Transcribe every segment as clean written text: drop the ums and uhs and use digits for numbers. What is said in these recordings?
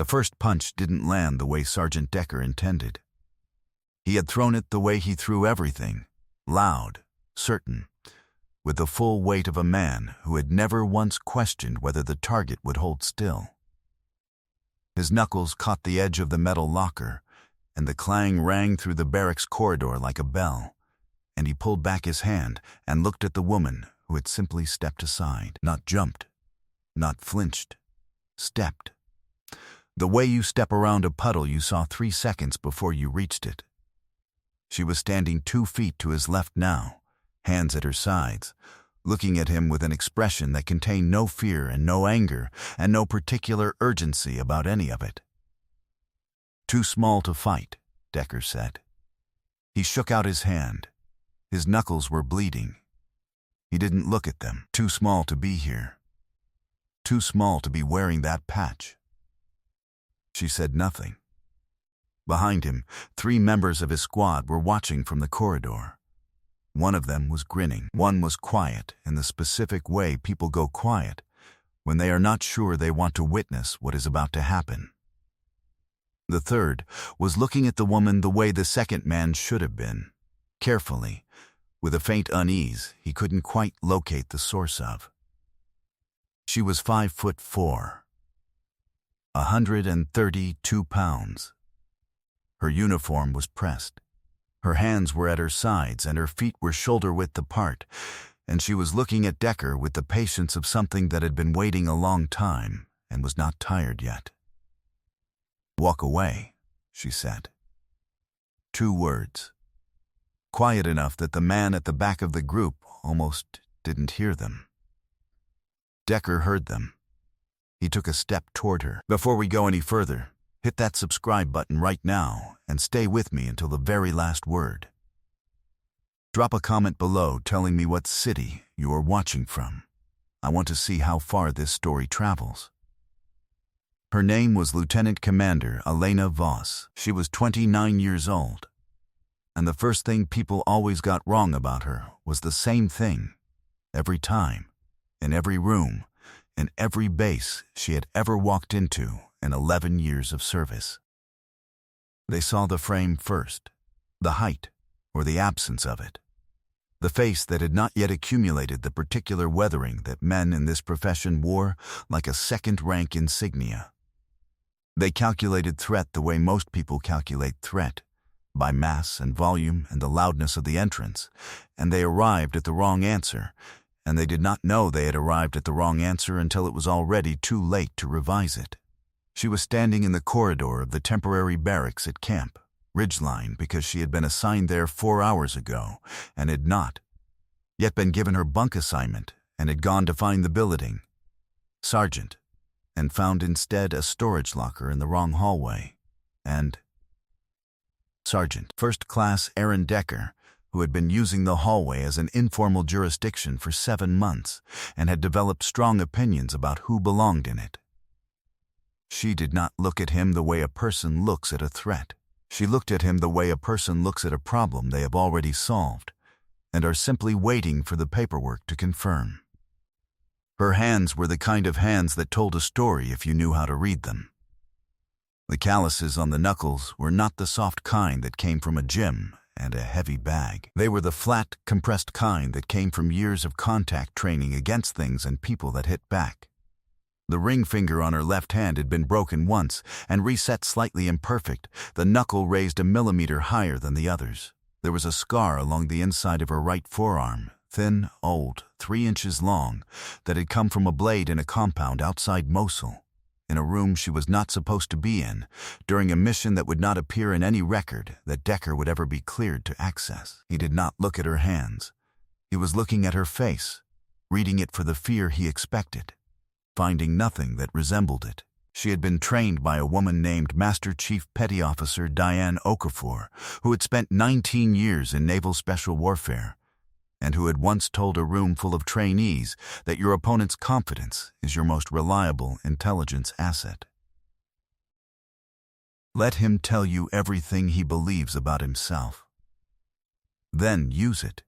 The first punch didn't land the way Sergeant Decker intended. He had thrown it the way he threw everything, loud, certain, with the full weight of a man who had never once questioned whether the target would hold still. His knuckles caught the edge of the metal locker, and the clang rang through the barracks corridor like a bell, and he pulled back his hand and looked at the woman who had simply stepped aside, not jumped, not flinched, stepped. The way you step around a puddle you saw 3 seconds before you reached it. She was standing 2 feet to his left now, hands at her sides, looking at him with an expression that contained no fear and no anger and no particular urgency about any of it. "Too small to fight," Decker said. He shook out his hand. His knuckles were bleeding. He didn't look at them. Too small to be here. Too small to be wearing that patch. She said nothing. Behind him, 3 members of his squad were watching from the corridor. One of them was grinning. One was quiet in the specific way people go quiet when they are not sure they want to witness what is about to happen. The third was looking at the woman the way the second man should have been, carefully, with a faint unease he couldn't quite locate the source of. She was 5'4", 132 pounds. Her uniform was pressed. Her hands were at her sides and her feet were shoulder-width apart, and she was looking at Decker with the patience of something that had been waiting a long time and was not tired yet. "Walk away," she said. 2 words. Quiet enough that the man at the back of the group almost didn't hear them. Decker heard them. He took a step toward her. "Before we go any further, hit that subscribe button right now and stay with me until the very last word. Drop a comment below telling me what city you are watching from. I want to see how far this story travels." Her name was Lieutenant Commander Elena Voss. She was 29 years old. And the first thing people always got wrong about her was the same thing, every time, in every room, in every base she had ever walked into in 11 years of service. They saw the frame first, the height, or the absence of it, the face that had not yet accumulated the particular weathering that men in this profession wore like a second-rank insignia. They calculated threat the way most people calculate threat, by mass and volume and the loudness of the entrance, and they arrived at the wrong answer, and they did not know they had arrived at the wrong answer until it was already too late to revise it. She was standing in the corridor of the temporary barracks at Camp Ridgeline because she had been assigned there 4 hours ago and had not yet been given her bunk assignment and had gone to find the billeting sergeant and found instead a storage locker in the wrong hallway, and Sergeant First Class Aaron Decker, who had been using the hallway as an informal jurisdiction for 7 months and had developed strong opinions about who belonged in it. She did not look at him the way a person looks at a threat. She looked at him the way a person looks at a problem they have already solved and are simply waiting for the paperwork to confirm. Her hands were the kind of hands that told a story if you knew how to read them. The calluses on the knuckles were not the soft kind that came from a gym and a heavy bag. They were the flat, compressed kind that came from years of contact training against things and people that hit back. The ring finger on her left hand had been broken once and reset slightly imperfect, the knuckle raised a millimeter higher than the others. There was a scar along the inside of her right forearm, thin, old, 3 inches long, that had come from a blade in a compound outside Mosul, in a room she was not supposed to be in, during a mission that would not appear in any record that Decker would ever be cleared to access. He did not look at her hands. He was looking at her face, reading it for the fear he expected, finding nothing that resembled it. She had been trained by a woman named Master Chief Petty Officer Diane Okafor, who had spent 19 years in naval special warfare, and who had once told a room full of trainees that your opponent's confidence is your most reliable intelligence asset. Let him tell you everything he believes about himself. Then use it.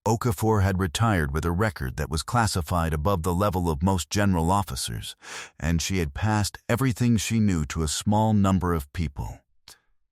Okafor had retired with a record that was classified above the level of most general officers, and she had passed everything she knew to a small number of people.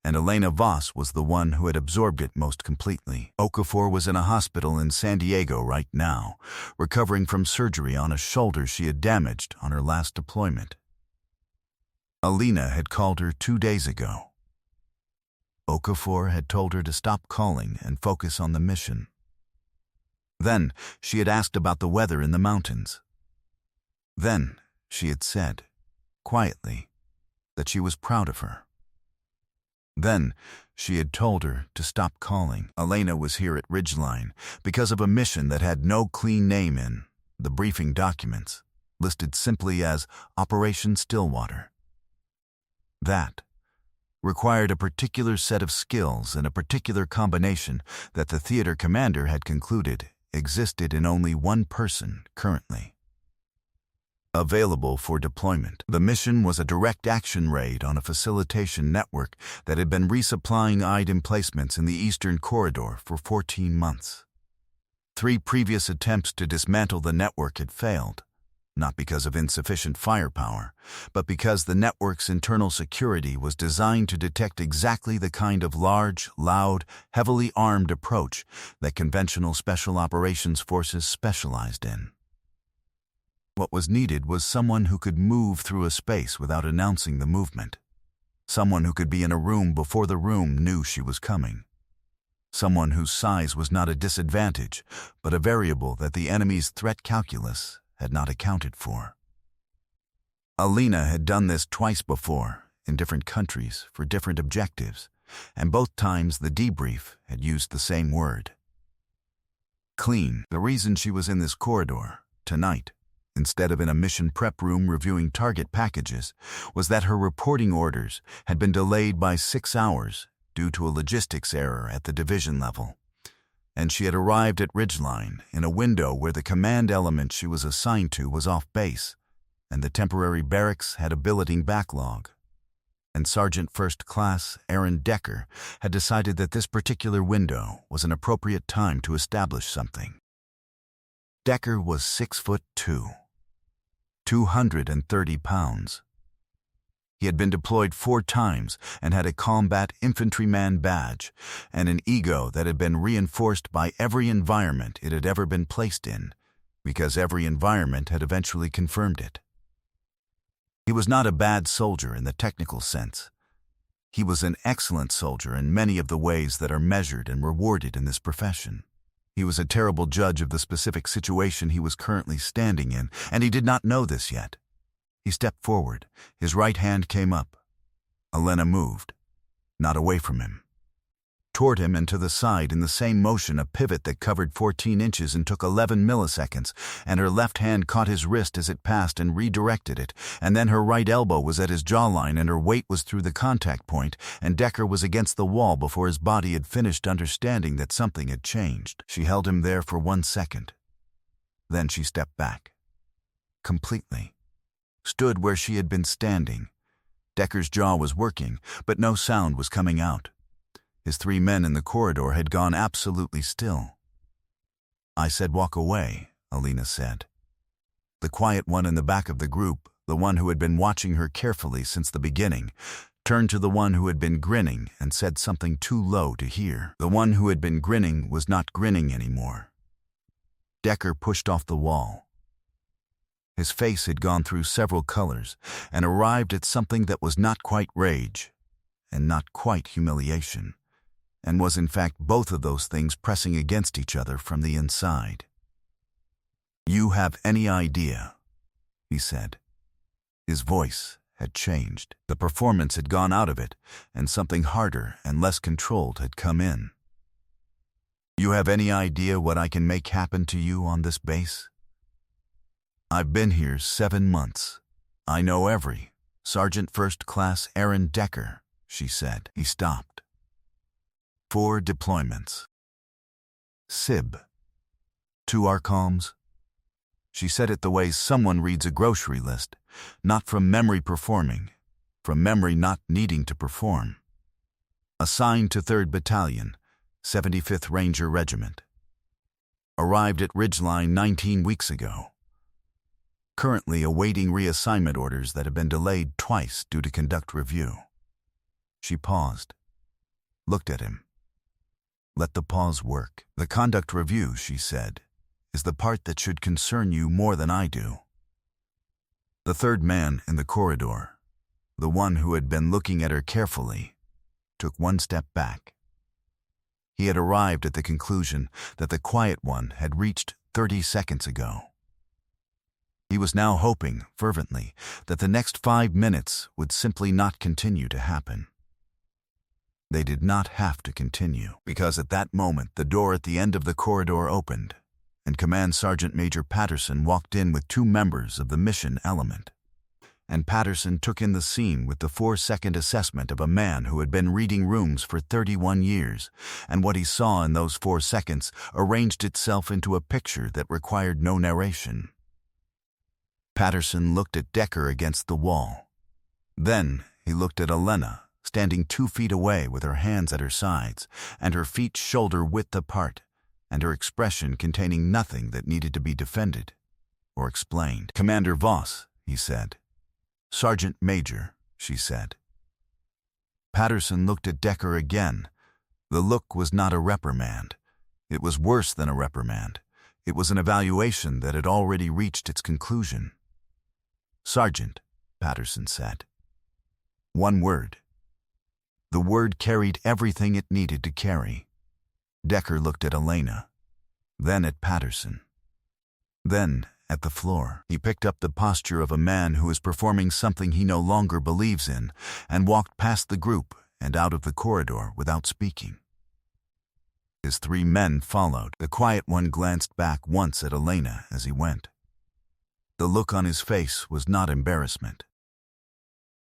And Elena Voss was the one who had absorbed it most completely. Okafor was in a hospital in San Diego right now, recovering from surgery on a shoulder she had damaged on her last deployment. Alina had called her 2 days ago. Okafor had told her to stop calling and focus on the mission. Then she had asked about the weather in the mountains. Then she had said, quietly, that she was proud of her. Then she had told her to stop calling. Elena was here at Ridgeline because of a mission that had no clean name in the briefing documents, listed simply as Operation Stillwater. That required a particular set of skills and a particular combination that the theater commander had concluded existed in only one person currently available for deployment. The mission was a direct action raid on a facilitation network that had been resupplying IDE emplacements in the Eastern Corridor for 14 months. 3 previous attempts to dismantle the network had failed, not because of insufficient firepower, but because the network's internal security was designed to detect exactly the kind of large, loud, heavily armed approach that conventional special operations forces specialized in. What was needed was someone who could move through a space without announcing the movement. Someone who could be in a room before the room knew she was coming. Someone whose size was not a disadvantage, but a variable that the enemy's threat calculus had not accounted for. Alina had done this twice before, in different countries, for different objectives, and both times the debrief had used the same word. Clean. The reason she was in this corridor, tonight, instead of in a mission prep room reviewing target packages, was that her reporting orders had been delayed by 6 hours due to a logistics error at the division level, and she had arrived at Ridgeline in a window where the command element she was assigned to was off base, and the temporary barracks had a billeting backlog. And Sergeant First Class Aaron Decker had decided that this particular window was an appropriate time to establish something. Decker was 6'2", 230 pounds. He had been deployed 4 times and had a combat infantryman badge and an ego that had been reinforced by every environment it had ever been placed in, because every environment had eventually confirmed it. He was not a bad soldier in the technical sense. He was an excellent soldier in many of the ways that are measured and rewarded in this profession. He was a terrible judge of the specific situation he was currently standing in, and he did not know this yet. He stepped forward. His right hand came up. Elena moved, not away from him. Toward him and to the side in the same motion, a pivot that covered 14 inches and took 11 milliseconds, and her left hand caught his wrist as it passed and redirected it, and then her right elbow was at his jawline and her weight was through the contact point, and Decker was against the wall before his body had finished understanding that something had changed. She held him there for 1 second. Then she stepped back. Completely. Stood where she had been standing. Decker's jaw was working, but no sound was coming out. His 3 men in the corridor had gone absolutely still. "I said walk away," Alina said. The quiet one in the back of the group, the one who had been watching her carefully since the beginning, turned to the one who had been grinning and said something too low to hear. The one who had been grinning was not grinning anymore. Decker pushed off the wall. His face had gone through several colors and arrived at something that was not quite rage and not quite humiliation, and was in fact both of those things pressing against each other from the inside. "You have any idea?" he said. His voice had changed. The performance had gone out of it, and something harder and less controlled had come in. "You have any idea what I can make happen to you on this base? I've been here 7 months. I know every Sergeant First Class Aaron Decker," she said. He stopped. 4 deployments. SIB. 2 ARCOMs. She said it the way someone reads a grocery list, not from memory performing, from memory not needing to perform. Assigned to 3rd Battalion, 75th Ranger Regiment. arrived at Ridgeline 19 weeks ago. Currently awaiting reassignment orders that have been delayed twice due to conduct review. She paused, looked at him. Let the pause work. The conduct review, she said, is the part that should concern you more than I do. The third man in the corridor, the one who had been looking at her carefully, took one step back. He had arrived at the conclusion that the quiet one had reached 30 seconds ago. He was now hoping, fervently, that the next 5 minutes would simply not continue to happen. They did not have to continue, because at that moment the door at the end of the corridor opened, and Command Sergeant Major Patterson walked in with 2 members of the mission element. And Patterson took in the scene with the 4-second assessment of a man who had been reading rooms for 31 years, and what he saw in those 4 seconds arranged itself into a picture that required no narration. Patterson looked at Decker against the wall. Then he looked at Elena, standing 2 feet away with her hands at her sides, and her feet shoulder-width apart, and her expression containing nothing that needed to be defended or explained. "Commander Voss," he said. "Sergeant Major," she said. Patterson looked at Decker again. The look was not a reprimand. It was worse than a reprimand. It was an evaluation that had already reached its conclusion. "Sergeant," Patterson said. One word. The word carried everything it needed to carry. Decker looked at Elena, then at Patterson, then at the floor. He picked up the posture of a man who is performing something he no longer believes in, and walked past the group and out of the corridor without speaking. His 3 men followed. The quiet one glanced back once at Elena as he went. The look on his face was not embarrassment.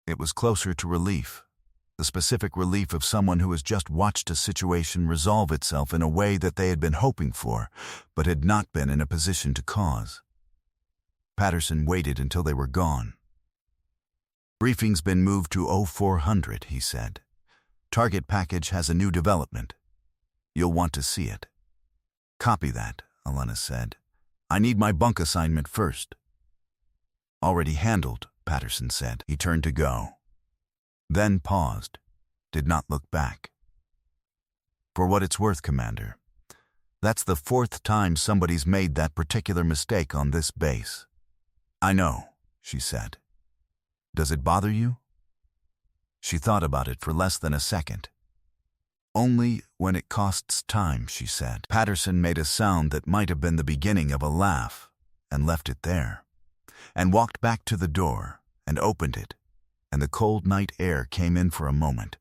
It was closer to relief, the specific relief of someone who has just watched a situation resolve itself in a way that they had been hoping for, but had not been in a position to cause. Patterson waited until they were gone. "Briefing's been moved to 0400, he said. "Target package has a new development. You'll want to see it." "Copy that," Elena said. "I need my bunk assignment first." "Already handled," Patterson said. He turned to go. Then paused, did not look back. "For what it's worth, Commander, that's the 4th time somebody's made that particular mistake on this base." "I know," she said. "Does it bother you?" She thought about it for less than a second. "Only when it costs time," she said. Patterson made a sound that might have been the beginning of a laugh, and left it there, and walked back to the door, and opened it, and the cold night air came in for a moment,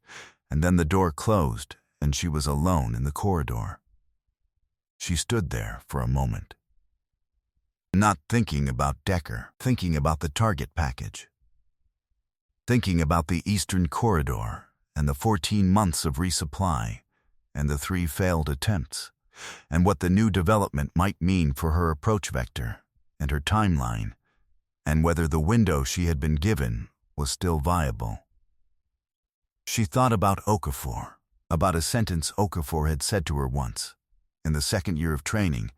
and then the door closed, and she was alone in the corridor. She stood there for a moment, not thinking about Decker, thinking about the target package, thinking about the Eastern Corridor and the 14 months of resupply and the 3 failed attempts, and what the new development might mean for her approach vector and her timeline, and whether the window she had been given was still viable. She thought about Okafor, about a sentence Okafor had said to her once, in the 2nd year of training,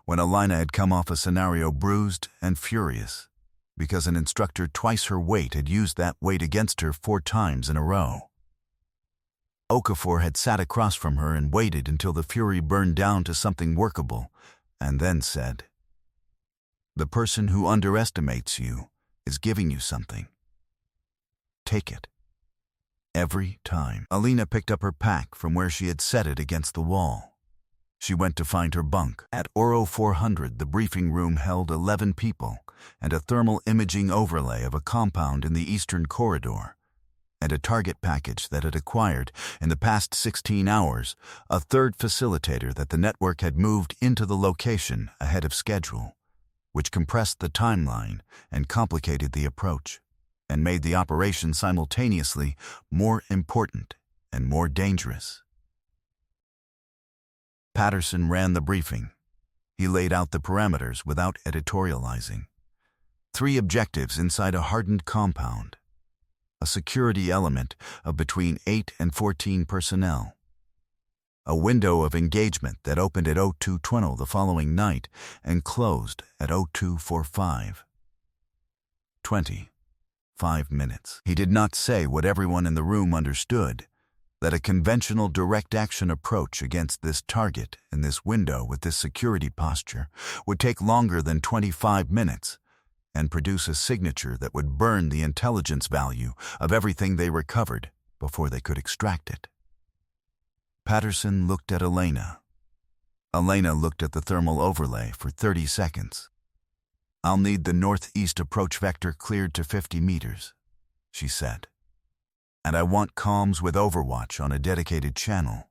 when Elena had come off a scenario bruised and furious, because an instructor twice her weight had used that weight against her 4 times in a row. Okafor had sat across from her and waited until the fury burned down to something workable, and then said, "The person who underestimates you is giving you something. Take it." Every time. Elena picked up her pack from where she had set it against the wall. She went to find her bunk. At Oro 400, the briefing room held 11 people and a thermal imaging overlay of a compound in the Eastern Corridor, and a target package that had acquired, in the past 16 hours, a 3rd facilitator that the network had moved into the location ahead of schedule, which compressed the timeline and complicated the approach, and made the operation simultaneously more important and more dangerous. Patterson ran the briefing. He laid out the parameters without editorializing. 3 objectives inside a hardened compound. A security element of between 8 and 14 personnel. a window of engagement that opened at 0220 the following night and closed at 0245. 5 minutes. He did not say what everyone in the room understood, that a conventional direct action approach against this target in this window with this security posture would take longer than 25 minutes and produce a signature that would burn the intelligence value of everything they recovered before they could extract it. Patterson looked at Elena. Elena looked at the thermal overlay for 30 seconds. "I'll need the northeast approach vector cleared to 50 meters, she said. "And I want comms with Overwatch on a dedicated channel,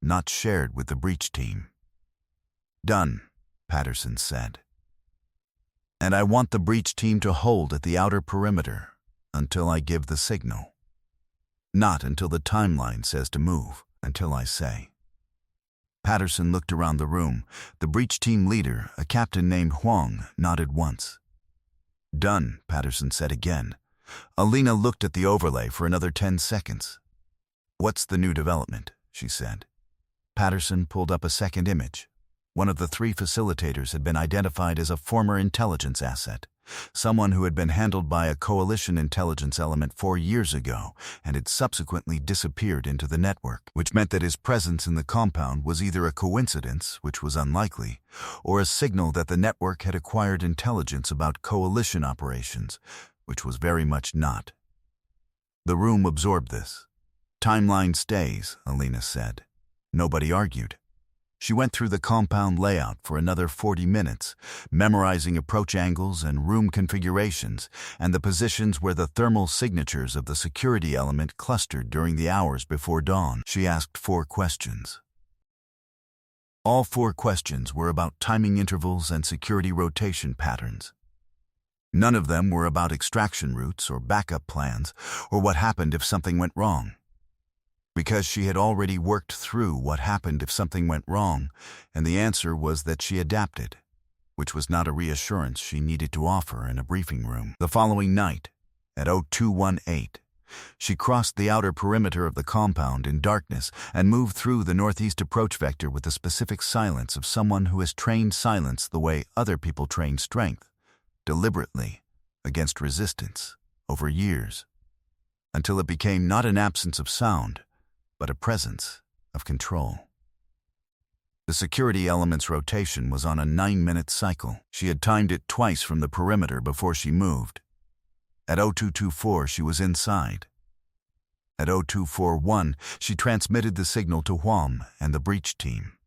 not shared with the breach team." "Done," Patterson said. "And I want the breach team to hold at the outer perimeter until I give the signal. Not until the timeline says to move, until I say." Patterson looked around the room. The breach team leader, a captain named Huang, nodded once. "Done," Patterson said again. Elena looked at the overlay for another 10 seconds. "What's the new development?" she said. Patterson pulled up a second image. One of the 3 facilitators had been identified as a former intelligence asset, someone who had been handled by a coalition intelligence element 4 years ago and had subsequently disappeared into the network, which meant that his presence in the compound was either a coincidence, which was unlikely, or a signal that the network had acquired intelligence about coalition operations, which was very much not. The room absorbed this. "Timeline stays," Elena said. Nobody argued. She went through the compound layout for another 40 minutes, memorizing approach angles and room configurations and the positions where the thermal signatures of the security element clustered during the hours before dawn. She asked 4 questions. All 4 questions were about timing intervals and security rotation patterns. None of them were about extraction routes or backup plans or what happened if something went wrong. Because she had already worked through what happened if something went wrong, and the answer was that she adapted, which was not a reassurance she needed to offer in a briefing room. The following night, at 0218, she crossed the outer perimeter of the compound in darkness and moved through the northeast approach vector with the specific silence of someone who has trained silence the way other people train strength, deliberately, against resistance, over years, until it became not an absence of sound, but a presence of control. The security element's rotation was on a 9-minute cycle. She had timed it twice from the perimeter before she moved. At 0224, she was inside. At 0241, she transmitted the signal to Huang and the breach team.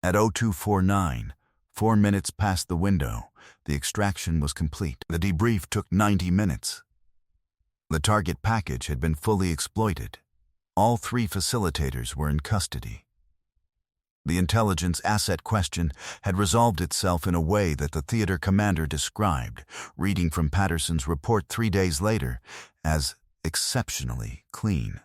At 0249, 4 minutes past the window, the extraction was complete. The debrief took 90 minutes. The target package had been fully exploited. All 3 facilitators were in custody. The intelligence asset question had resolved itself in a way that the theater commander described, reading from Patterson's report 3 days later, as exceptionally clean.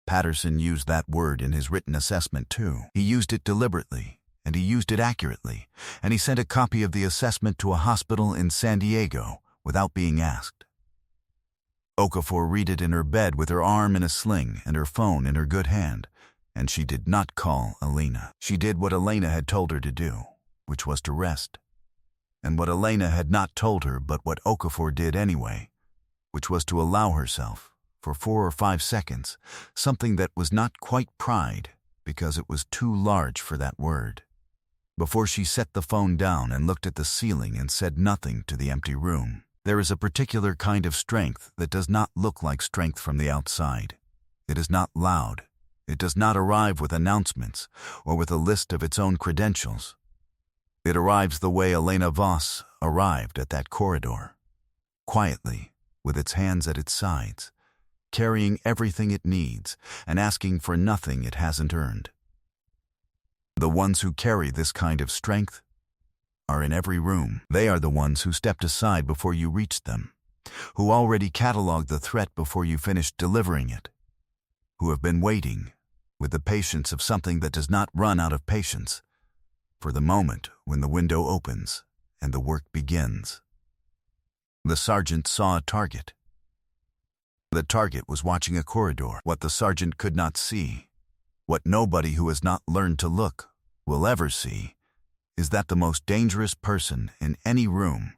Patterson used that word in his written assessment too. He used it deliberately, and he used it accurately, and he sent a copy of the assessment to a hospital in San Diego without being asked. Okafor read it in her bed with her arm in a sling and her phone in her good hand, and she did not call Elena. She did what Elena had told her to do, which was to rest, and what Elena had not told her but what Okafor did anyway, which was to allow herself, for 4 or 5 seconds, something that was not quite pride, because it was too large for that word, before she set the phone down and looked at the ceiling and said nothing to the empty room. There is a particular kind of strength that does not look like strength from the outside. It is not loud. It does not arrive with announcements or with a list of its own credentials. It arrives the way Elena Voss arrived at that corridor, quietly, with its hands at its sides, carrying everything it needs and asking for nothing it hasn't earned. The ones who carry this kind of strength are in every room. They are the ones who stepped aside before you reached them, who already cataloged the threat before you finished delivering it, who have been waiting, with the patience of something that does not run out of patience, for the moment when the window opens and the work begins. The sergeant saw a target. The target was watching a corridor. What the sergeant could not see What nobody who has not learned to look will ever see is that the most dangerous person in any room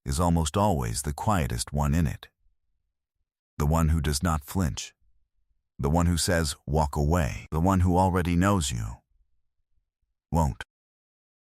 is almost always the quietest one in it. The one who does not flinch. The one who says, walk away. The one who already knows you won't.